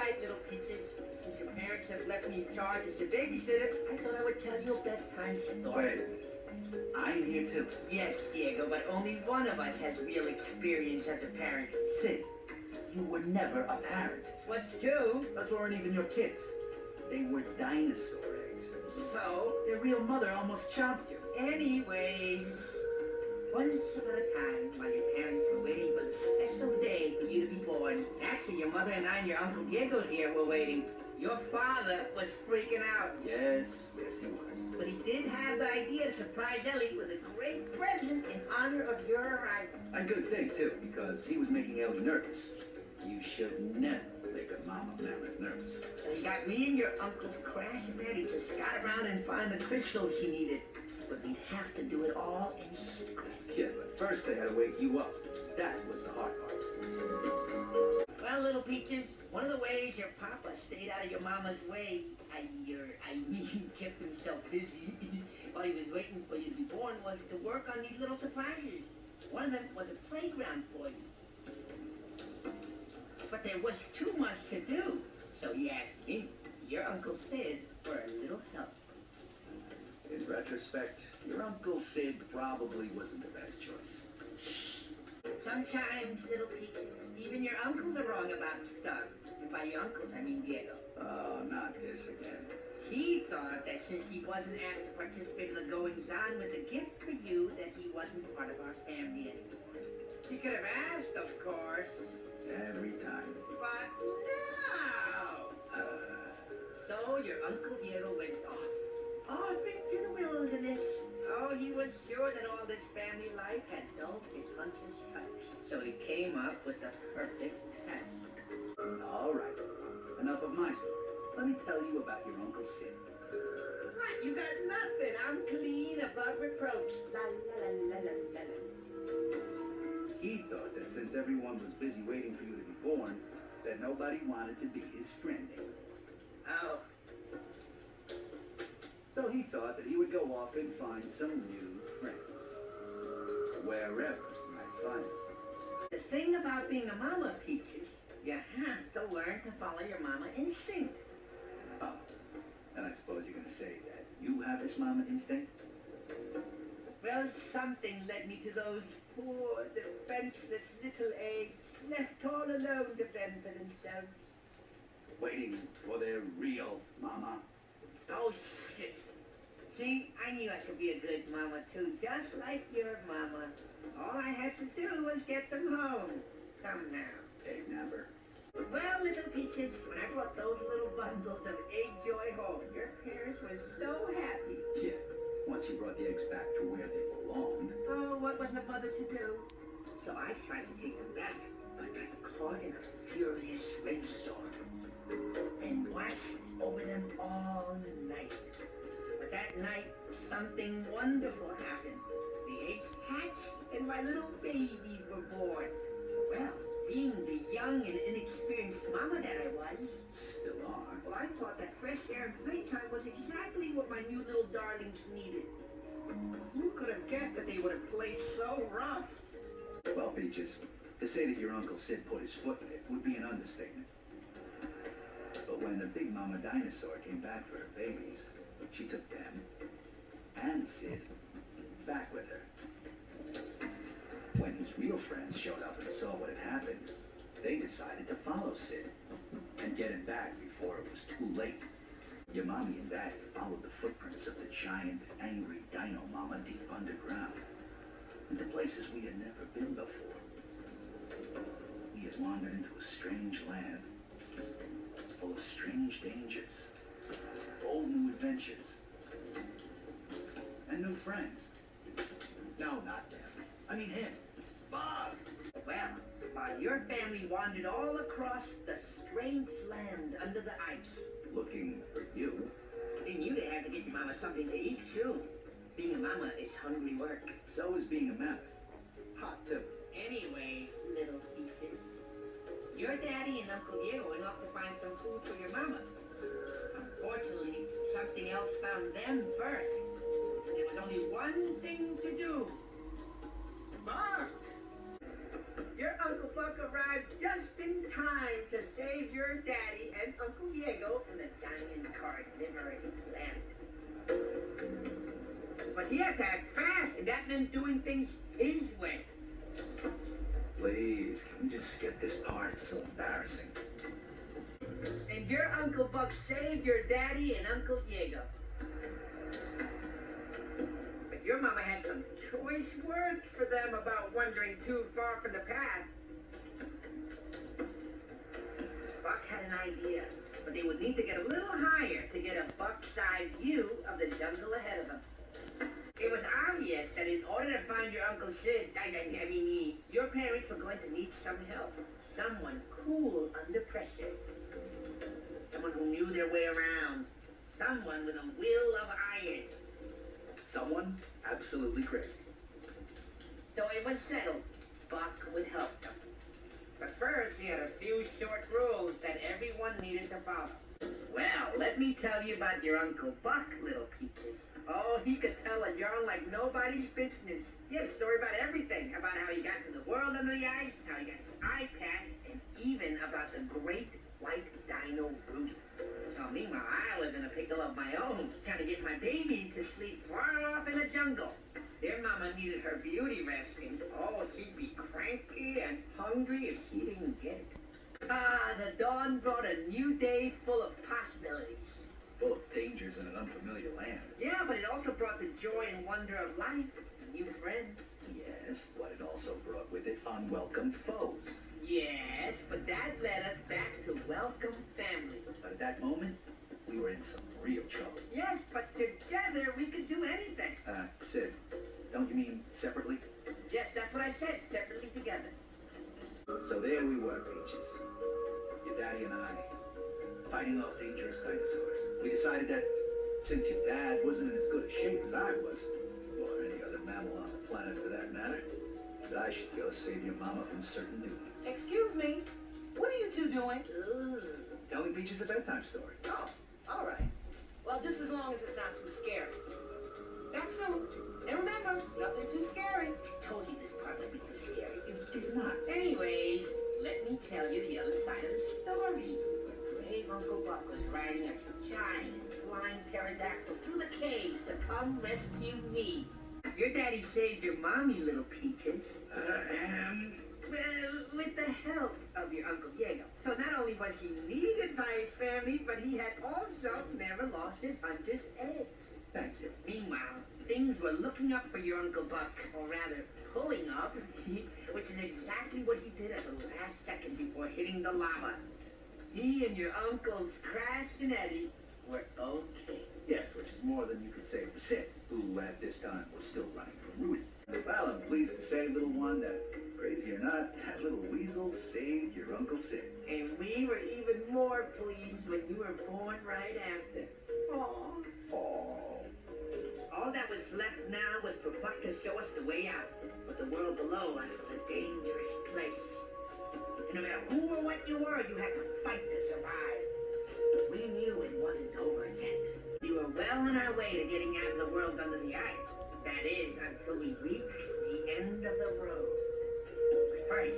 right, little peaches. Since your parents have left me in charge as the babysitter, I thought I would tell you a bedtime story. Wait, I'm here too. Yes, Diego, but only one of us has real experience as a parent. Sid, you were never a parent. What's two? Those weren't even your kids. They were dinosaur eggs. So, Their real mother almost chopped you. anyways, once upon a time, while your parents were waiting for the special day for you to be born, actually, your mother and I and your Uncle Diego here were waiting. Your father was freaking out. Yes, he was. But he did have the idea to surprise Ellie with a great present in honor of your arrival. A good thing, too, because he was making Ellie nervous. You should never make a mama mammoth nervous. So he got me and your uncle's crash ready to scout around and find the crystals he needed. But we'd have to do it all in secret. Yeah, but first they had to wake you up. That was the hard part. Well, little peaches, one of the ways your papa stayed out of your mama's way, I mean, kept himself busy while he was waiting for you to be born, was to work on these little surprises. One of them was a playground for you. But there was too much to do, so he asked me, your Uncle Sid, for a little help. In retrospect, your Uncle Sid probably wasn't the best choice. Sometimes, little peaches, even your uncles are wrong about stuff. And by your uncles, I mean Diego. Oh, not this again. He thought that since he wasn't asked to participate in the goings-on with a gift for you, that he wasn't part of our family anymore. He could have asked, of course. Every time. But no! So your Uncle Diego went off into the wilderness. Oh, he was sure that all this family life had dulled his hunter's touch. So he came up with the perfect test. All right. Enough of my story. Let me tell you about your Uncle Sid. What? You got nothing. I'm clean, above reproach. La la la la la la la. He thought that since everyone was busy waiting for you to be born, that nobody wanted to be his friend anymore. Oh. So he thought that he would go off and find some new friends. Wherever he might find them. The thing about being a mama, Peaches, you have to learn to follow your mama instinct. Oh, and I suppose you're going to say that you have this mama instinct? Well, something led me to those poor, defenseless little eggs, left all alone to fend for themselves. Waiting for their real mama? Oh, shit. See, I knew I could be a good mama, too, just like your mama. All I had to do was get them home. Come now. Egg napper. Well, little Peaches, when I brought those little bundles of egg joy home, your parents were so happy. Yeah, once you brought the eggs back to where they belonged. Oh, what was a mother to do? So I tried to take them back, but got caught in a furious rainstorm and watched over them all night. But that night, something wonderful happened. The eggs hatched and my little babies were born. Well, being the young and inexperienced mama that I was, Still are. well, I thought that fresh air and playtime was exactly what my new little darlings needed. Who could have guessed that they would have played so rough? Well, Peaches, to say that your Uncle Sid put his foot in it would be an understatement. But when the big mama dinosaur came back for her babies, she took them and Sid back with her. When his real friends showed up and saw what had happened, they decided to follow Sid and get him back before it was too late. Your mommy and daddy followed the footprints of the giant, angry dino mama deep underground, into places we had never been before. We had wandered into a strange land, full of strange dangers, bold new adventures, and new friends. No, not them. I mean him. Bob! Well, while your family wandered all across the strange land under the ice, Looking for you. they knew they had to get your mama something to eat, too. Being a mama is hungry work. So is being a mammoth. Hot, too. Anyway, little Peaches, your daddy and Uncle Diego went off to find some food for your mama. Unfortunately, something else found them first. And there was only one thing to do. Bark! Your Uncle Buck arrived just in time to save your daddy and Uncle Diego and the giant carnivorous plant. But he had to act fast, and that meant doing things his way. Please, can we just skip this part? It's so embarrassing. And your Uncle Buck saved your daddy and Uncle Diego. But your mama had some choice words for them about wandering too far from the path. Buck had an idea, but they would need to get a little higher to get a buck's-eye view of the jungle ahead of them. It was obvious that in order to find your Uncle Sid, your parents were going to need some help. Someone cool under pressure. Someone who knew their way around. Someone with a will of iron. Someone absolutely crazy. So it was settled. Buck would help them. But first, he had a few short rules that everyone needed to follow. Well, let me tell you about your Uncle Buck, little peaches. Oh, he could tell a yarn like nobody's business. He had a story about everything. About how he got to the world under the ice, how he got his eye patch, and even about the great white dino Rudy. So meanwhile, I was in a pickle of my own, trying to get my babies to sleep far off in the jungle. Their mama needed her beauty resting. Oh, she'd be cranky and hungry if she didn't get it. The dawn brought a new day full of possibilities. Full of dangers in an unfamiliar land. Yeah, but it also brought the joy and wonder of life, new friends. Yes, but it also brought with it unwelcome foes. Yes, but that led us back to welcome family. But at that moment, we were in some real trouble. Yes, but together we could do anything. Sid, don't you mean separately? Yes, that's what I said, separately together. So there we were, Peaches. Your daddy and I, fighting off dangerous dinosaurs. We decided that since your dad wasn't in as good a shape as I was, or any other mammal on the planet for that matter, that I should go save your mama from certain doom. Excuse me, what are you two doing? Telling Peaches a bedtime story. Oh, all right. Well, just as long as it's not too scary. Back soon. And remember, nothing too scary. I told you this part would be too scary. It did not. Anyways, let me tell you the other side of the story. Brave Uncle Buck was riding a giant flying pterodactyl through the caves to come rescue me. Your daddy saved your mommy, little peaches. Well, with the help of your Uncle Diego. So not only was he needed by his family, but he had also never lost his hunter's edge. Thank you. Meanwhile, things were looking up for your Uncle Buck, or rather, pulling up, which is exactly what he did at the last second before hitting the lava. He and your uncles Crash and Eddie were okay. Yes, which is more than you could say for Sid, who at this time was still running from Rudy. Well, I'm pleased to say, little one, that crazy or not, that little weasel saved your Uncle Sid. And we were even more pleased when you were born right after. Aww. Aww. All that was left now was for Buck to show us the way out. But the world below us was a dangerous place. And no matter who or what you were, you had to fight to survive. We knew it wasn't over yet. We were well on our way to getting out of the world under the ice. That is, until we reached the end of the road. But first,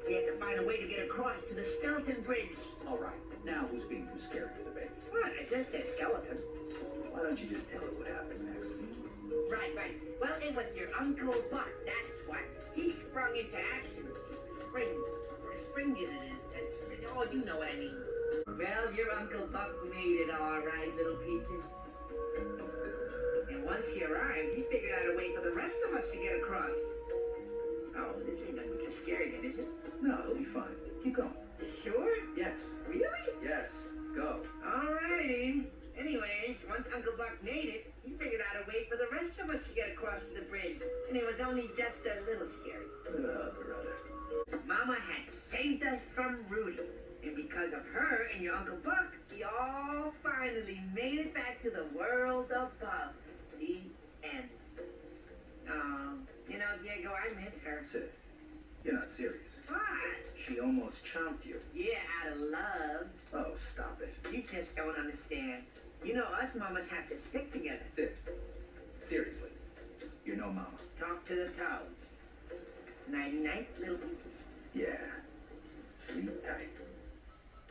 we had to find a way to get across to the skeleton bridge. All right, now who's being too scared for the baby? What? I just said skeleton. Why don't you just tell her what happened next? Right. Well, it was your Uncle Buck, that's what. He sprung into action. Spring oh, you know what I mean. Well, your Uncle Buck made it all right, little peaches. And once he arrived, he figured out a way for the rest of us to get across. Oh, this ain't gonna be too scary then, is it? No, it'll be fine. Keep going. Sure? Yes. Really? Yes. Go. Alrighty. Anyways, once Uncle Buck made it, he figured out a way for the rest of us to get across to the bridge. And it was only just a little scary. Brother. Mama had saved us from Rudy. And because of her and your Uncle Buck, we all finally made it back to the world above. The end. You know, Diego, I miss her. Sid, you're not serious. What? She almost chomped you. Yeah, out of love. Oh, stop it. You just don't understand. You know, us mamas have to stick together. Sid, seriously, you're no mama. Talk to the toes. Nighty-night, little peaches. Yeah. Sleep tight.